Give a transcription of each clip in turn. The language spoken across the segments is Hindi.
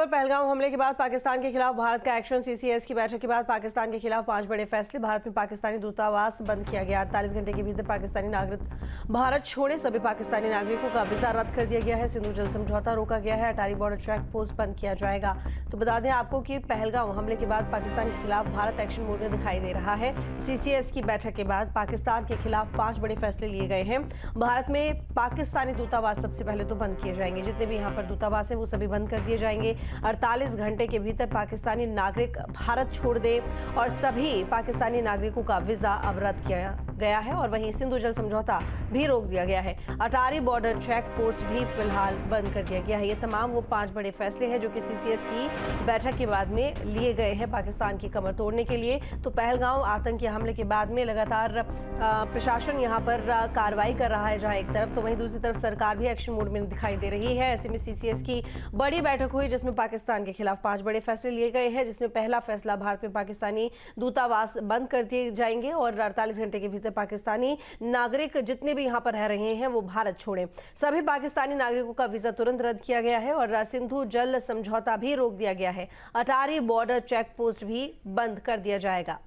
खबर पहलगाम हमले के बाद पाकिस्तान के खिलाफ भारत का एक्शन। सीसीएस की बैठक के बाद पाकिस्तान के खिलाफ 5 बड़े फैसले। भारत में पाकिस्तानी दूतावास बंद किया गया। 48 घंटे के भीतर पाकिस्तानी नागरिक भारत छोड़े। सभी पाकिस्तानी नागरिकों का वीजा रद्द कर दिया गया है। सिंधु जल समझौता रोका गया है। अटारी बॉर्डर चेक पोस्ट बंद किया जाएगा। तो बता दें आपको कि पहलगाम हमले के बाद पाकिस्तान के खिलाफ भारत एक्शन मोड में दिखाई दे रहा है। सीसीएस की बैठक के बाद पाकिस्तान के खिलाफ 5 बड़े फैसले लिए गए हैं। भारत में पाकिस्तानी दूतावास सबसे पहले तो बंद किए जाएंगे। जितने भी यहाँ पर दूतावास हैं वो सभी बंद कर दिए जाएंगे। 48 घंटे के भीतर पाकिस्तानी नागरिक भारत छोड़ दें और सभी पाकिस्तानी नागरिकों का वीजा अब रद्द किया गया है। और वहीं सिंधु जल समझौता भी रोक दिया गया है। अटारी बॉर्डर चेक पोस्ट भी फिलहाल बंद कर दिया गया है। ये तमाम वो 5 बड़े फैसले हैं जो कि सीसीएस की बैठक के बाद में लिए गए हैं पाकिस्तान की कमर तोड़ने के लिए। तो पहलगाम आतंकी हमले के बाद में लगातार प्रशासन यहाँ पर कार्रवाई कर रहा है जहाँ एक तरफ, तो वहीं दूसरी तरफ सरकार भी एक्शन मोड में दिखाई दे रही है। ऐसे में सीसीएस की बड़ी बैठक हुई जिसमें पाकिस्तान के खिलाफ 5 बड़े फैसले लिए गए हैं, जिसमें पहला फैसला भारत में पाकिस्तानी दूतावास बंद कर दिए जाएंगे और 48 घंटे के भीतर पाकिस्तानी नागरिक जितने भी यहाँ पर रह रहे हैं वो भारत छोड़ें। सभी पाकिस्तानी नागरिकों का वीजा तुरंत रद्द किया गया है और सिंधु जल समझौता भी रोक दिया गया है। अटारी बॉर्डर चेक पोस्ट भी बंद कर दिया जाएगा।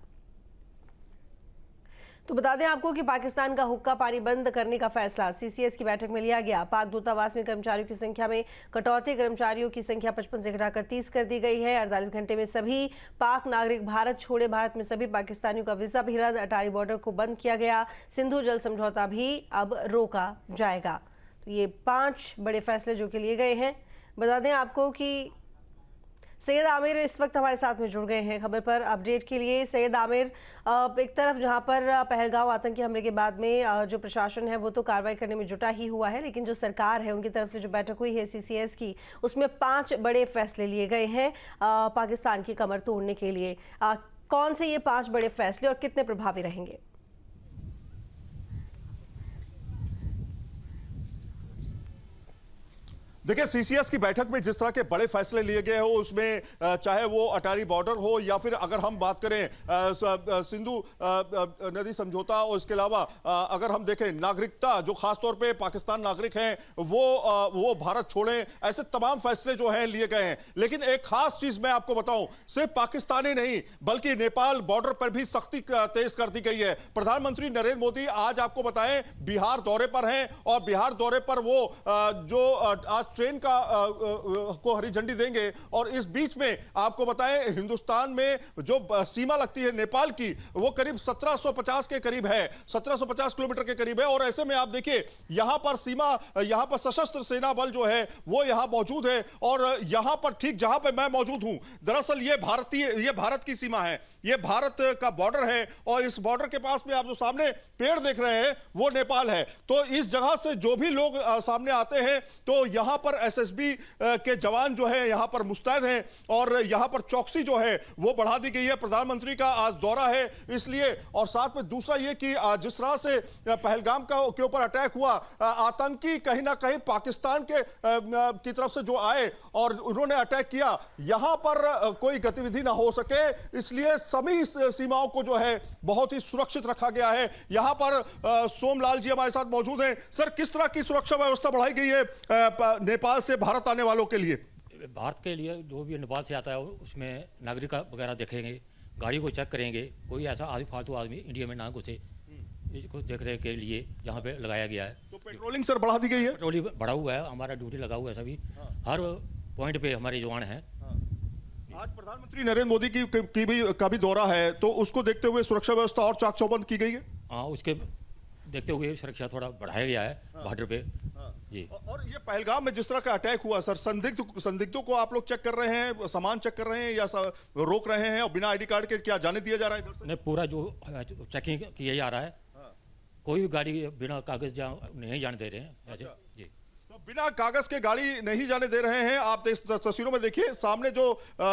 तो बता दें आपको कि पाकिस्तान का हुक्का पानी बंद करने का फैसला सीसीएस की बैठक में लिया गया। पाक दूतावास में कर्मचारियों की संख्या में कटौती, कर्मचारियों की संख्या 55 से घटाकर 30 कर दी गई है। 48 घंटे में सभी पाक नागरिक भारत छोड़े। भारत में सभी पाकिस्तानियों का वीजा भी रद्द। अटारी बॉर्डर को बंद किया गया। सिंधु जल समझौता भी अब रोका जाएगा। तो ये 5 बड़े फैसले जो कि लिए गए हैं। बता दें आपको कि सैयद आमिर इस वक्त हमारे साथ में जुड़ गए हैं खबर पर अपडेट के लिए। सैयद आमिर, एक तरफ जहां पर पहलगाम आतंकी हमले के बाद में जो प्रशासन है वो तो कार्रवाई करने में जुटा ही हुआ है, लेकिन जो सरकार है उनकी तरफ से जो बैठक हुई है सीसीएस की, उसमें 5 बड़े फैसले लिए गए हैं पाकिस्तान की कमर तोड़ने के लिए। कौन से ये 5 बड़े फैसले और कितने प्रभावी रहेंगे? देखिए, सीसीएस की बैठक में जिस तरह के बड़े फैसले लिए गए हो उसमें चाहे वो अटारी बॉर्डर हो या फिर अगर हम बात करें सिंधु नदी समझौता, और इसके अलावा अगर हम देखें नागरिकता, जो खासतौर पे पाकिस्तान नागरिक हैं वो भारत छोड़ें, ऐसे तमाम फैसले जो हैं लिए गए हैं। लेकिन एक खास चीज मैं आपको बताऊं, सिर्फ पाकिस्तानी नहीं बल्कि नेपाल बॉर्डर पर भी सख्ती तेज कर दी गई है। प्रधानमंत्री नरेंद्र मोदी आज आपको बताएं बिहार दौरे पर हैं और बिहार दौरे पर वो जो आज ट्रेन को हरी झंडी देंगे। और इस बीच में आपको बताएं हिंदुस्तान में जो सीमा लगती है नेपाल की, वो करीब 1750 के करीब है, 1750 किलोमीटर के करीब है। और ऐसे में आप देखिए यहां पर सीमा, यहां पर सशस्त्र सेना बल जो है वो यहां मौजूद है। और यहां पर ठीक जहां पर मैं मौजूद हूं, दरअसल ये भारत की सीमा है, ये भारत का बॉर्डर है। और इस बॉर्डर के पास में आप जो सामने पेड़ देख रहे हैं वो नेपाल है। तो इस जगह से जो भी लोग सामने आते हैं तो यहां पर एसएसबी के जवान जो है यहां पर मुस्तैद हैं और यहां पर चौकसी जो है वो बढ़ा दी गई है। प्रधानमंत्री का आज दौरा है इसलिए, और साथ में दूसरा ये कि जिस तरह से पहलगाम के ऊपर अटैक हुआ, आतंकी कहीं ना कहीं पाकिस्तान की तरफ से जो आए और उन्होंने अटैक किया, यहां पर कोई गतिविधि ना हो सके, इसलिए सभी सीमाओं को जो है बहुत ही सुरक्षित रखा गया है। यहां पर सोमलाल जी हमारे साथ मौजूद हैं। सर, किस तरह की सुरक्षा व्यवस्था बढ़ाई गई है नेपाल से भारत आने वालों के लिए? भारत के लिए जो भी नेपाल से आता है उसमें नागरिक वगैरह देखेंगे, गाड़ी को चेक करेंगे, कोई ऐसा फालतू आदमी इंडिया में ना घुसे, इसको देखने के लिए यहाँ पे लगाया गया है। तो पेट्रोलिंग सर बढ़ा दी गई है? पेट्रोलिंग बढ़ा हुआ है, हमारा ड्यूटी लगा हुआ है सभी। हर पॉइंट पे हमारे जवान हैं। आज प्रधानमंत्री नरेंद्र मोदी का भी दौरा है, तो उसको देखते हुए सुरक्षा व्यवस्था और चाक चौबंद की गई है? हाँ, उसके देखते हुए सुरक्षा थोड़ा बढ़ाया गया है बॉर्डर पे जी। और ये पहलगाम में जिस तरह का अटैक हुआ सर, संदिग्धों को आप लोग चेक कर रहे हैं, सामान चेक कर रहे हैं या रोक रहे हैं और बिना आईडी कार्ड के क्या जाने दिया जा रहा है इधर से? नहीं, पूरा जो चेकिंग किया जा रहा है। कोई भी गाड़ी बिना कागज नहीं जाने दे रहे हैं ऐसे जी। तो बिना कागज के गाड़ी नहीं जाने दे रहे हैं। आप तस्वीरों में देखिए सामने जो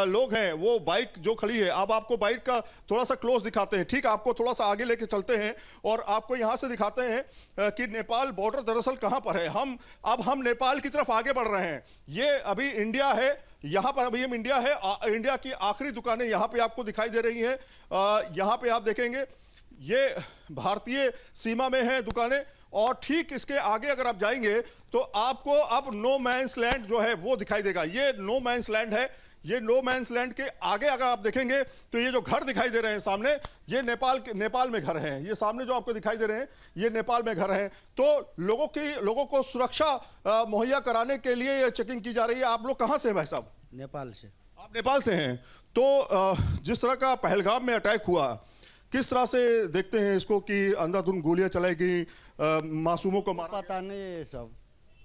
लोग हैं वो बाइक जो खड़ी है, अब आपको बाइक का थोड़ा सा क्लोज दिखाते हैं, ठीक आपको थोड़ा सा आगे लेके चलते हैं और आपको यहां से दिखाते हैं कि नेपाल बॉर्डर दरअसल कहां पर है। हम नेपाल की तरफ आगे बढ़ रहे हैं। ये अभी इंडिया है, यहां पर अभी हम इंडिया है। इंडिया की आखिरी दुकानें यहां पे आपको दिखाई दे रही हैं। यहां पे आप देखेंगे ये भारतीय सीमा में है दुकानें, और ठीक इसके आगे अगर आप जाएंगे तो आपको अब नो मैंस लैंड जो है वो दिखाई देगा। ये नो मैंस लैंड है। ये नो मैंस लैंड के आगे अगर आप देखेंगे तो ये जो घर दिखाई दे रहे हैं सामने, ये नेपाल में घर हैं। ये सामने जो आपको दिखाई दे रहे हैं ये नेपाल में घर हैं। तो लोगों को सुरक्षा मुहैया कराने के लिए ये चेकिंग की जा रही है। आप लोग कहां से हैं भाई साहब? नेपाल से। आप नेपाल से हैं। तो जिस तरह का पहलगाम में अटैक हुआ, किस तरह से देखते हैं इसको कि अंधाधुंध गोलियां चलाई गई, मासूमों को मारा? पता नहीं ये सब।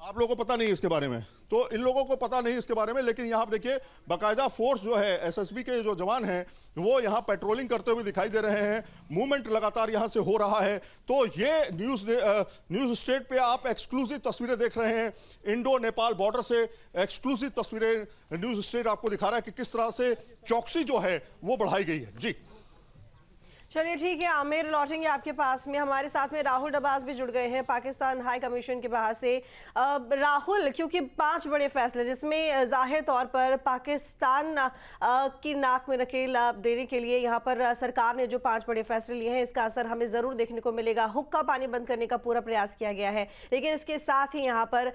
आप लोगों को पता नहीं इसके बारे में? तो इन लोगों को पता नहीं इसके बारे में, लेकिन यहाँ पर देखिए बाकायदा फोर्स जो है, एसएसबी के जो जवान हैं वो यहाँ पेट्रोलिंग करते हुए दिखाई दे रहे हैं। मूवमेंट लगातार यहाँ से हो रहा है। तो ये न्यूज स्टेट पे आप एक्सक्लूसिव तस्वीरें देख रहे हैं। इंडो नेपाल बॉर्डर से एक्सक्लूसिव तस्वीरें न्यूज स्टेट आपको दिखा रहा है कि किस तरह से चौकसी जो है वो बढ़ाई गई है। जी चलिए ठीक है आमिर, लौटेंगे आपके पास में। हमारे साथ में राहुल डबास भी जुड़ गए हैं पाकिस्तान हाई कमीशन के बाहर से। राहुल, क्योंकि 5 बड़े फैसले जिसमें जाहिर तौर पर पाकिस्तान की नाक में नकेल देने के लिए यहाँ पर सरकार ने जो 5 बड़े फैसले लिए हैं, इसका असर हमें ज़रूर देखने को मिलेगा। हुक्का पानी बंद करने का पूरा प्रयास किया गया है, लेकिन इसके साथ ही यहाँ पर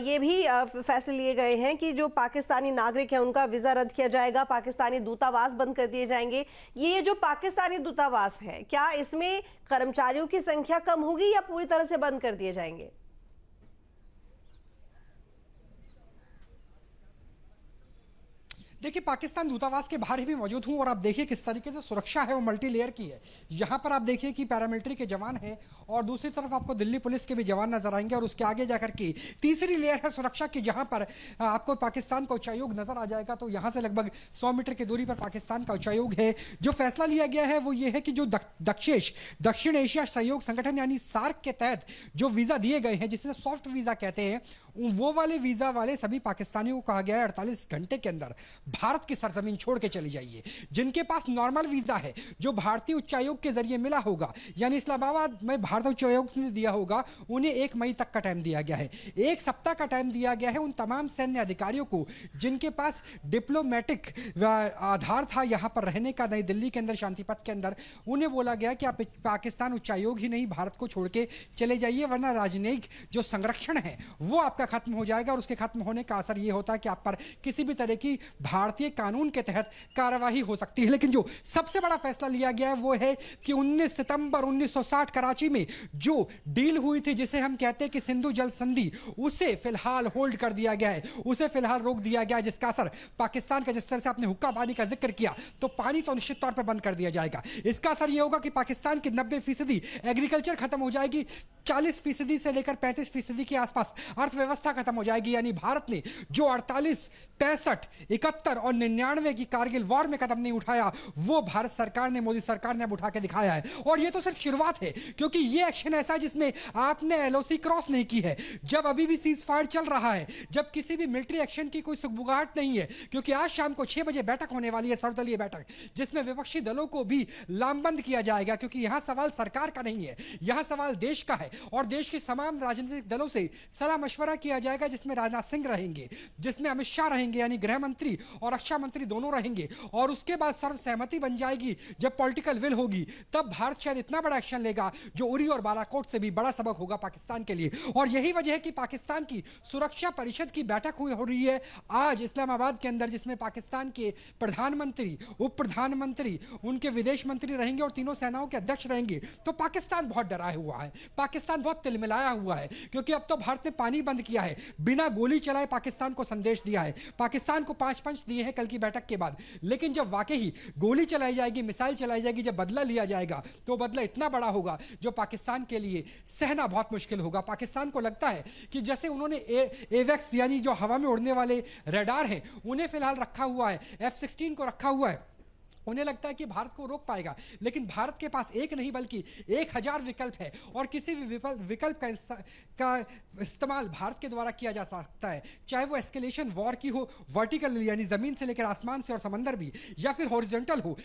ये भी फैसले लिए गए हैं कि जो पाकिस्तानी नागरिक हैं उनका वीज़ा रद्द किया जाएगा, पाकिस्तानी दूतावास बंद कर दिए जाएंगे। ये जो पाकिस्तानी दूतावास है, क्या इसमें कर्मचारियों की संख्या कम होगी या पूरी तरह से बंद कर दिए जाएंगे? देखिए, पाकिस्तान दूतावास के बाहर ही भी मौजूद हूं और आप देखिए किस तरीके से सुरक्षा है वो मल्टी लेयर की है। यहाँ पर आप देखिए कि पैरामिलिट्री के जवान हैं और दूसरी तरफ आपको दिल्ली पुलिस के भी जवान नजर आएंगे, और उसके आगे जाकर के तीसरी लेयर है सुरक्षा की, जहाँ पर आपको पाकिस्तान का उच्चायोग नजर आ जाएगा। तो यहाँ से लगभग 100 मीटर की दूरी पर पाकिस्तान का उच्चायोग है। जो फैसला लिया गया है वो ये है कि जो दक्षिण एशिया सहयोग संगठन यानी सार्क के तहत जो वीजा दिए गए हैं, जिसे सॉफ्ट वीजा कहते हैं, वो वाले वीजा वाले सभी पाकिस्तानियों को कहा गया है 48 घंटे के अंदर भारत की सरजमीन छोड़ के चली जाइए। जिनके पास नॉर्मल वीजा है, जो भारतीय उच्चायोग के जरिए मिला होगा, यानी इस्लामाबाद में भारत उच्चायोग ने दिया होगा, उन्हें 1 मई तक का टाइम दिया गया है। 1 सप्ताह का टाइम दिया गया है उन तमाम सैन्य अधिकारियों को जिनके पास डिप्लोमेटिक आधार था यहाँ पर रहने का नई दिल्ली के अंदर शांतिपथ के अंदर। उन्हें बोला गया कि आप पाकिस्तान उच्चायोग ही नहीं, भारत को छोड़ के चले जाइए, वरना राजनयिक जो संरक्षण है वो आपका खत्म हो जाएगा। और उसके खत्म होने का असर ये होता है कि आप पर किसी भी तरह की भारतीय कानून के तहत कार्यवाही हो सकती है। लेकिन जो सबसे बड़ा फैसला लिया गया है वो है कि 19 सितंबर 1960 कराची में जो डील हुई थी, जिसे हम कहते हैं कि सिंधु जल संधि, उसे फिलहाल होल्ड कर दिया गया है, उसे फिलहाल रोक दिया गया है, जिसका असर पाकिस्तान का, जिस तरह से आपने हुक्का पानी का जिक्र किया, तो पानी तो निश्चित तौर पर बंद कर दिया जाएगा। इसका असर यह होगा कि पाकिस्तान की 90% एग्रीकल्चर खत्म हो जाएगी, 40% से लेकर 35% के आसपास अर्थव्यवस्था खत्म हो जाएगी। यानी भारत ने जो 48, 65, 71 और 99 की कारगिल वॉर में कदम नहीं उठाया, वो भारत सरकार ने, मोदी सरकार ने अब उठा के दिखाया है। और ये तो सिर्फ शुरुआत है, क्योंकि ये एक्शन ऐसा है जिसमें आपने एलओसी क्रॉस नहीं की है, जब अभी भी सीज फायर चल रहा है, जब किसी भी मिलिट्री एक्शन की कोई सुगबुगाहट नहीं है। क्योंकि आज शाम को 6 बजे बैठक होने वाली है, सर्वदलीय बैठक, जिसमें विपक्षी दलों को भी लामबंद किया जाएगा। क्योंकि यहां सवाल सरकार का नहीं है, यहां सवाल देश का है, और देश के तमाम राजनीतिक दलों से सलाह मशवरा किया जाएगा, जिसमें राजनाथ सिंह रहेंगे, जिसमें अमित शाह रहेंगे, यानी गृह मंत्री और रक्षा मंत्री दोनों रहेंगे। और उसके बाद सर्वसहमति बन जाएगी, जब पॉलिटिकल विल होगी, तब भारत शायद इतना बड़ा एक्शन लेगा जो उरी और बालाकोट से भी बड़ा सबक होगा पाकिस्तान के लिए। और यही वजह है कि पाकिस्तान की सुरक्षा परिषद की बैठक हो रही है आज इस्लामाबाद के अंदर, जिसमें पाकिस्तान के प्रधानमंत्री, उप प्रधानमंत्री, उनके विदेश मंत्री रहेंगे और तीनों सेनाओं के अध्यक्ष रहेंगे। तो पाकिस्तान बहुत डरा हुआ है, पाकिस्तान बहुत तिलमिलाया हुआ है, क्योंकि अब तो भारत ने पानी बंद किया है, बिना गोली चलाए पाकिस्तान को संदेश दिया है। पाकिस्तान को 5 पंच दिए हैं कल की बैठक के बाद, लेकिन जब वाकई गोली चलाई जाएगी, मिसाइल चलाई जाएगी, जब बदला लिया जाएगा, तो बदला इतना बड़ा होगा जो पाकिस्तान के लिए सहना बहुत मुश्किल होगा। पाकिस्तान को लगता है कि जैसे उन्होंने एवेक्स यानी जो हवा में उड़ने वाले रडार हैं उन्हें फिलहाल रखा हुआ है, F-16 को रखा हुआ है, उन्हें लगता है कि भारत को रोक पाएगा। लेकिन भारत के पास एक नहीं बल्कि 1000 विकल्प है, और किसी भी विकल्प का इस्तेमाल भारत के द्वारा किया जा सकता है, चाहे वो एस्केलेशन वॉर की हो, वर्टिकल यानी जमीन से लेकर आसमान से और समंदर भी, या फिर हॉरिजॉन्टल हो,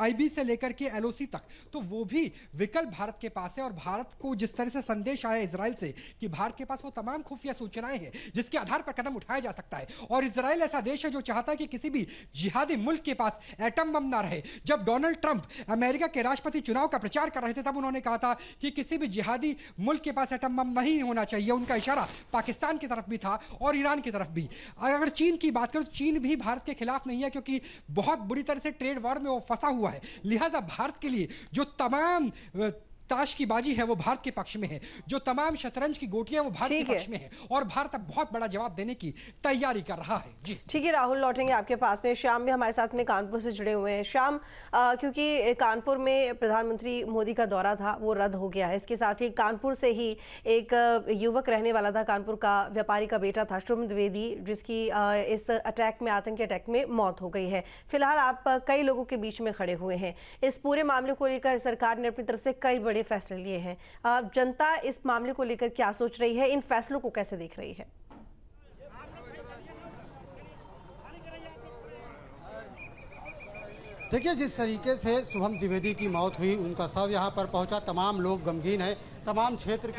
IB से लेकर के LOC तक, तो वो भी विकल्प भारत के पास है। और भारत को जिस तरह से संदेश आया इजराइल से कि भारत के पास वो तमाम खुफिया सूचनाएं हैं जिसके आधार पर कदम उठाया जा सकता है, और इजराइल ऐसा देश है जो चाहता है कि किसी भी जिहादी मुल्क के पास एटम बम ना रहे। जब डोनाल्ड ट्रंप अमेरिका के राष्ट्रपति चुनाव का प्रचार कर रहे थे तब उन्होंने कहा था कि किसी भी जिहादी मुल्क के पास एटम बम नहीं होना चाहिए। उनका इशारा पाकिस्तान की तरफ भी था और ईरान की तरफ भी। अगर चीन की बात करें तो चीन भी भारत के खिलाफ नहीं है, क्योंकि बहुत बुरी तरह से ट्रेड वॉर में वो फंसा हुआ है। लिहाजा भारत के लिए जो तमाम ताश की बाजी है वो भारत के पक्ष में है, जो तमाम शतरंज की गोटियां वो भारत के पक्ष में है, और भारत अब बहुत बड़ा जवाब देने की तैयारी कर रहा है। जी ठीक है राहुल, लौटेंगे आपके पास में। श्याम भी हमारे साथ में कानपुर से जुड़े हुए हैं। श्याम, क्योंकि कानपुर में प्रधानमंत्री मोदी का दौरा था वो रद्द हो गया है, इसके साथ ही कानपुर से ही एक युवक रहने वाला था, कानपुर का व्यापारी का बेटा था शुभम द्विवेदी, जिसकी इस अटैक में, आतंकी अटैक में मौत हो गई है। फिलहाल आप कई लोगों के बीच में खड़े हुए हैं। इस पूरे मामले को लेकर सरकार ने अपनी तरफ से कई बड़े फैसले लिए हैं। जनता इस मामले को लेकर क्या सोच रही है, इन फैसलों को कैसे देख रही है? देखिए, जिस तरीके से शुभम द्विवेदी की मौत हुई, उनका शव यहाँ पर पहुंचा, तमाम लोग गमगीन हैं। तमाम क्षेत्र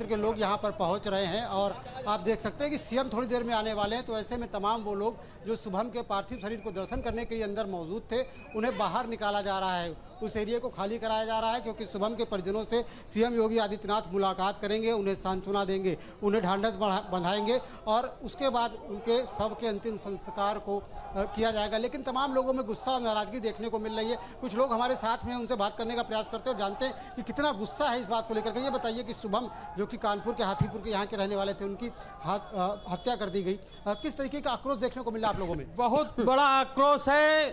के लोग यहाँ पर पहुँच रहे हैं और आप देख सकते हैं कि सीएम थोड़ी देर में आने वाले हैं। तो ऐसे में तमाम वो लोग जो शुभम के पार्थिव शरीर को दर्शन करने के लिए अंदर मौजूद थे, उन्हें बाहर निकाला जा रहा है, उस एरिया को खाली कराया जा रहा है, क्योंकि शुभम के परिजनों से सीएम योगी आदित्यनाथ मुलाकात करेंगे, उन्हें सांत्वना देंगे, उन्हें ढांढस बंधाएंगे और उसके बाद उनके शव के अंतिम संस्कार को किया जाएगा। लेकिन तमाम लोगों में गुस्सा और नाराजगी देखने को मिल रही है। कुछ लोग हमारे साथ में, उनसे बात करने का प्रयास करते हैं, जानते हैं कि कितना गुस्सा है इस बात को लेकर के। ये बताइए कि शुभम जो कि कानपुर के हाथीपुर के यहाँ के रहने वाले थे, उनकी हत्या कर दी गई, किस तरीके का आक्रोश देखने को मिला आप लोगों में? बहुत बड़ा आक्रोश है।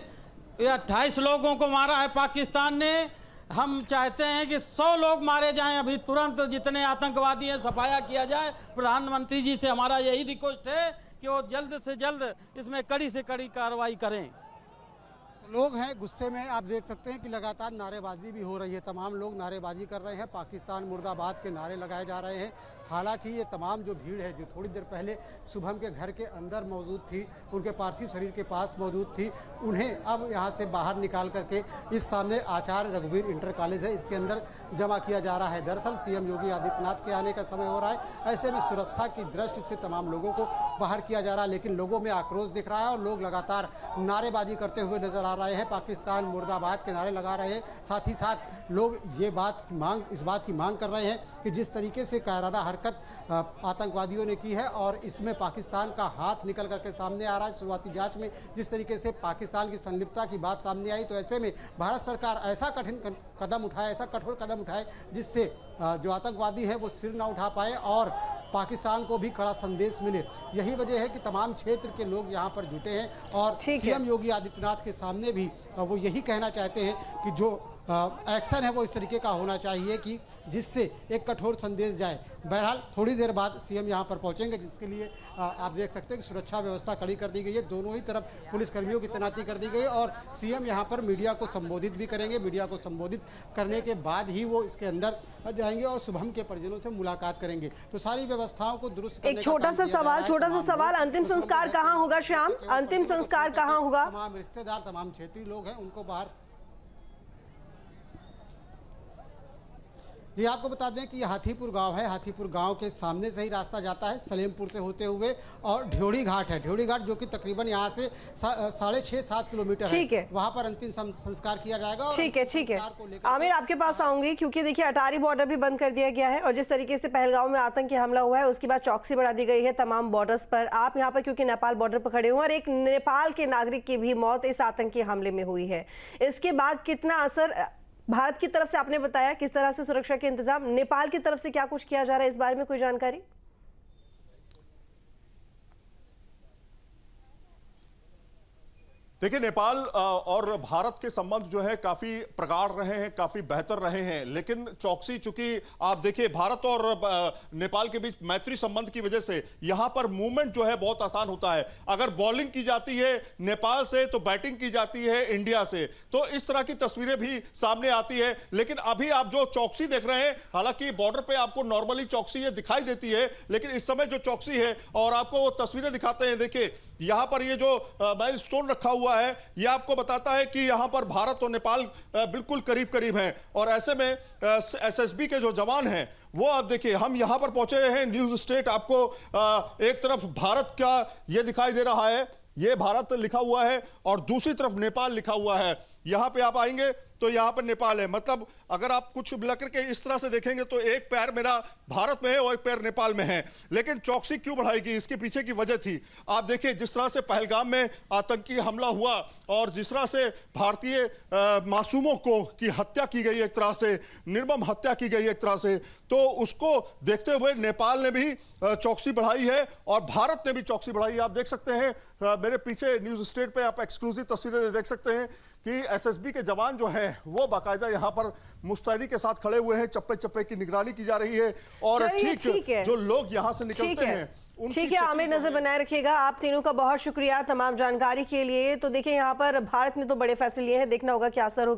ये 28 लोगों को मारा है पाकिस्तान ने। हम चाहते हैं कि 100 लोग मारे जाएं अभी तुरंत, जितने आतंकवादी हैं सफाया किया जाए। प्रधानमंत्री जी से हमारा यही रिक्वेस्ट है कि वो जल्द से जल्द इसमें कड़ी से कड़ी कार्रवाई करें। लोग हैं गुस्से में, आप देख सकते हैं कि लगातार नारेबाजी भी हो रही है। तमाम लोग नारेबाजी कर रहे हैं, पाकिस्तान मुर्दाबाद के नारे लगाए जा रहे हैं। हालांकि ये तमाम जो भीड़ है, जो थोड़ी देर पहले शुभम के घर के अंदर मौजूद थी, उनके पार्थिव शरीर के पास मौजूद थी, उन्हें अब यहाँ से बाहर निकाल करके इस सामने आचार्य रघुवीर इंटर कॉलेज है, इसके अंदर जमा किया जा रहा है। दरअसल सीएम योगी आदित्यनाथ के आने का समय हो रहा है, ऐसे में सुरक्षा की दृष्टि से तमाम लोगों को बाहर किया जा रहा है। लेकिन लोगों में आक्रोश दिख रहा है और लोग लगातार नारेबाजी करते हुए नजर आ रहे हैं, पाकिस्तान मुर्दाबाद के नारे लगा रहे हैं। साथ ही साथ लोग इस बात की मांग कर रहे हैं कि जिस तरीके से कायराना हरकत आतंकवादियों ने की है और इसमें पाकिस्तान का हाथ निकल करके सामने आ रहा है। शुरुआती जांच में जिस तरीके से पाकिस्तान की संलिप्तता की बात सामने आई, तो ऐसे में भारत सरकार ऐसा कठिन कदम उठाए, ऐसा कठोर कदम उठाए जिससे जो आतंकवादी है वो सिर ना उठा पाए और पाकिस्तान को भी कड़ा संदेश मिले। यही वजह है कि तमाम क्षेत्र के लोग यहाँ पर जुटे हैं और सीएम योगी आदित्यनाथ के सामने भी वो यही कहना चाहते हैं कि जो एक्शन है वो इस तरीके का होना चाहिए कि जिससे एक कठोर संदेश जाए। बहरहाल थोड़ी देर बाद सीएम यहाँ पर पहुँचेंगे, जिसके लिए आप देख सकते हैं कि सुरक्षा व्यवस्था कड़ी कर दी गई है। दोनों ही तरफ पुलिसकर्मियों की तैनाती कर दी गई है और सीएम यहाँ पर मीडिया को संबोधित भी करेंगे। मीडिया को संबोधित करने के बाद ही वो इसके अंदर जाएंगे और शुभम के परिजनों से मुलाकात करेंगे। तो सारी व्यवस्थाओं को दुरुस्त करने एक छोटा सा सवाल, अंतिम संस्कार कहाँ होगा श्याम? अंतिम संस्कार कहाँ होगा? तमाम रिश्तेदार, तमाम क्षेत्रीय लोग हैं, उनको बाहर। जी आपको बता दें कि ये हाथीपुर गांव है। हाथीपुर गांव के सामने से ही रास्ता जाता है सलेमपुर से होते हुए और ढ्योड़ी घाट है। ढ्योड़ी घाट जो कि तकरीबन यहाँ से 6.5-7 किलोमीटर है। वहाँ पर अंतिम संस्कार किया जाएगा। ठीक है। आमिर आपके पास आऊंगी, क्योंकि देखिए अटारी बॉर्डर भी बंद कर दिया गया है और जिस तरीके से पहलगांव में आतंकी हमला हुआ है उसके बाद चौकसी बढ़ा दी गई है तमाम बॉर्डर्स पर। आप यहाँ पर क्योंकि नेपाल बॉर्डर पर खड़े हुए और एक नेपाल के नागरिक की भी मौत इस आतंकी हमले में हुई है, इसके बाद कितना असर भारत की तरफ से, आपने बताया किस तरह से सुरक्षा के इंतजाम, नेपाल की तरफ से क्या कुछ किया जा रहा है, इस बारे में कोई जानकारी? देखिए, नेपाल और भारत के संबंध जो है काफी प्रगाढ़ रहे हैं, काफी बेहतर रहे हैं, लेकिन चौकसी, चूंकि आप देखिए भारत और नेपाल के बीच मैत्री संबंध की वजह से यहां पर मूवमेंट जो है बहुत आसान होता है। अगर बॉलिंग की जाती है नेपाल से तो बैटिंग की जाती है इंडिया से, तो इस तरह की तस्वीरें भी सामने आती है। लेकिन अभी आप जो चौकसी देख रहे हैं, हालांकि बॉर्डर पे आपको नॉर्मली चौकसी दिखाई देती है, लेकिन इस समय जो चौकसी है, और आपको वो तस्वीरें दिखाते हैं, देखिए यहां पर ये जो माइलस्टोन रखा हुआ है, ये आपको बताता है कि यहां पर भारत और नेपाल बिल्कुल करीब करीब हैं। और ऐसे में एसएसबी के जो जवान हैं वो आप देखिए। हम यहां पर पहुंचे हैं न्यूज स्टेट। आपको एक तरफ भारत का ये दिखाई दे रहा है, ये भारत लिखा हुआ है, और दूसरी तरफ नेपाल लिखा हुआ है। यहां पे आप आएंगे तो यहां पर नेपाल है। मतलब अगर आप कुछ मिलाकर के इस तरह से देखेंगे तो एक पैर मेरा भारत में है और एक पैर नेपाल में है। लेकिन चौकसी क्यों बढ़ाएगी, इसके पीछे की वजह थी। आप देखिए जिस तरह से पहलगाम में आतंकी हमला हुआ और जिस तरह से भारतीय मासूमों की हत्या की गई, एक तरह से निर्मम हत्या की गई एक तरह से, तो उसको देखते हुए नेपाल ने भी चौकसी बढ़ाई है और भारत ने भी चौकसी बढ़ाई है। आप देख सकते हैं मेरे पीछे न्यूज स्टेट पे आप एक्सक्लूसिव तस्वीरें देख सकते हैं कि एसएसबी के जवान जो हैं वो बाकायदा यहाँ पर मुस्तैदी के साथ खड़े हुए हैं। चप्पे चप्पे की निगरानी की जा रही है और ठीक है जो लोग यहाँ से निकलते हैं। ठीक है आमिर, नजर बनाए रखिएगा। आप तीनों का बहुत शुक्रिया तमाम जानकारी के लिए। तो देखिए यहाँ पर भारत ने तो बड़े फैसले लिए हैं, देखना होगा क्या असर होगा।